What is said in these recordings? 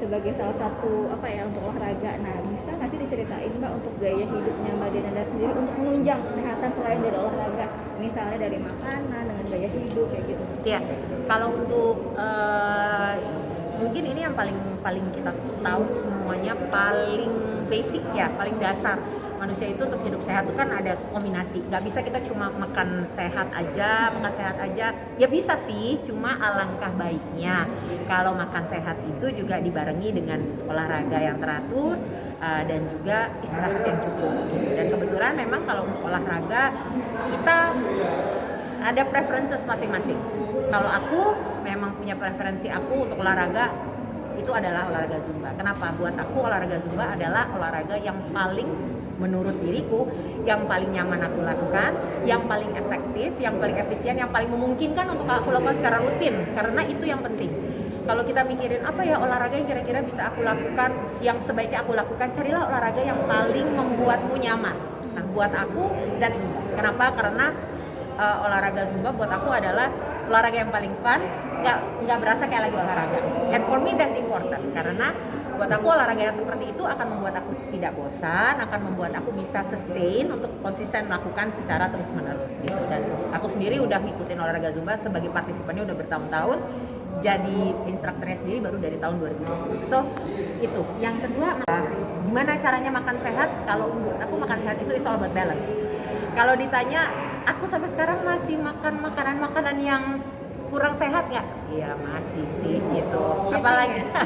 sebagai salah satu untuk olahraga. Nah, bisa nggak sih diceritain Mbak untuk gaya hidupnya Mbak Diananda sendiri untuk menunjang kesehatan selain dari olahraga, misalnya dari makanan dengan gaya hidup kayak gitu? Ya, kalau untuk mungkin ini yang paling paling kita tahu semuanya, paling basic ya, paling dasar. Manusia itu untuk hidup sehat itu kan ada kombinasi. Nggak bisa kita cuma makan sehat aja. Ya bisa sih, cuma alangkah baiknya kalau makan sehat itu juga dibarengi dengan olahraga yang teratur, dan juga istirahat yang cukup. Dan kebetulan memang kalau untuk olahraga kita ada preferences masing-masing. Kalau aku memang punya preferensi, aku untuk olahraga itu adalah olahraga Zumba. Kenapa? Buat aku olahraga Zumba adalah olahraga yang paling, menurut diriku, yang paling nyaman aku lakukan, yang paling efektif, yang paling efisien, yang paling memungkinkan untuk aku lakukan secara rutin. Karena itu yang penting. Kalau kita mikirin apa ya olahraga yang kira-kira bisa aku lakukan, yang sebaiknya aku lakukan, carilah olahraga yang paling membuatmu nyaman. Nah, buat aku that's Zumba. Kenapa? Karena olahraga Zumba buat aku adalah olahraga yang paling fun, nggak berasa kayak lagi olahraga. And for me that's important, karena buat aku olahraga yang seperti itu akan membuat aku tidak bosan, akan membuat aku bisa sustain untuk konsisten melakukan secara terus menerus gitu. Dan aku sendiri udah ngikutin olahraga Zumba sebagai partisipannya udah bertahun-tahun, jadi instrukturnya sendiri baru dari tahun 2020. So itu. Yang kedua, gimana caranya makan sehat? Kalau menurut aku makan sehat itu is all about balance. Kalau ditanya, aku sampai sekarang masih makan makanan-makanan yang kurang sehat nggak? Iya masih sih gitu.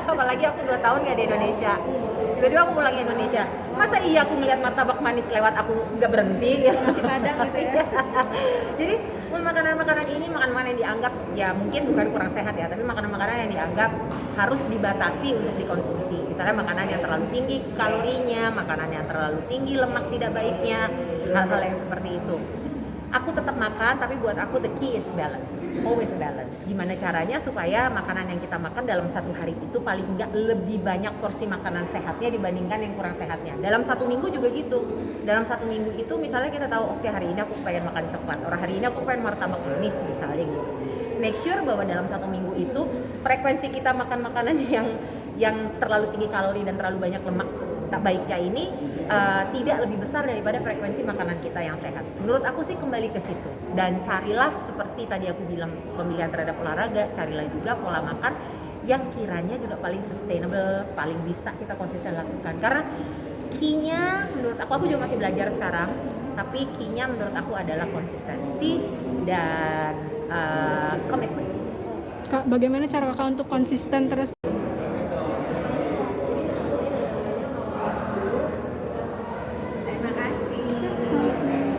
Apalagi aku 2 tahun nggak di Indonesia. Tiba-tiba aku pulang ke Indonesia. Masa iya aku melihat martabak manis lewat aku nggak berhenti? Gitu. Nasi Padang gitu ya. Jadi makanan-makanan ini, makanan-makanan yang dianggap ya mungkin bukan kurang sehat ya, tapi makanan-makanan yang dianggap harus dibatasi untuk dikonsumsi. Misalnya makanan yang terlalu tinggi kalorinya, makanan yang terlalu tinggi lemak tidak baiknya, hal-hal yang seperti itu. Aku tetap makan, tapi buat aku the key is balance, always balance. Gimana caranya supaya makanan yang kita makan dalam satu hari itu paling enggak lebih banyak porsi makanan sehatnya dibandingkan yang kurang sehatnya. Dalam satu minggu juga gitu. Dalam satu minggu itu misalnya kita tahu, oke, hari ini aku pengen makan coklat, orang hari ini aku pengen martabak manis misalnya gitu. Make sure bahwa dalam satu minggu itu frekuensi kita makan makanan yang terlalu tinggi kalori dan terlalu banyak lemak tak baiknya ini tidak lebih besar daripada frekuensi makanan kita yang sehat. Menurut aku sih kembali ke situ. Dan carilah seperti tadi aku bilang pemilihan terhadap olahraga, carilah juga pola makan yang kiranya juga paling sustainable, paling bisa kita konsisten lakukan. Karena key-nya menurut aku juga masih belajar sekarang, tapi key-nya menurut aku adalah konsistensi dan komitmen. Kak, bagaimana cara kakak untuk konsisten terus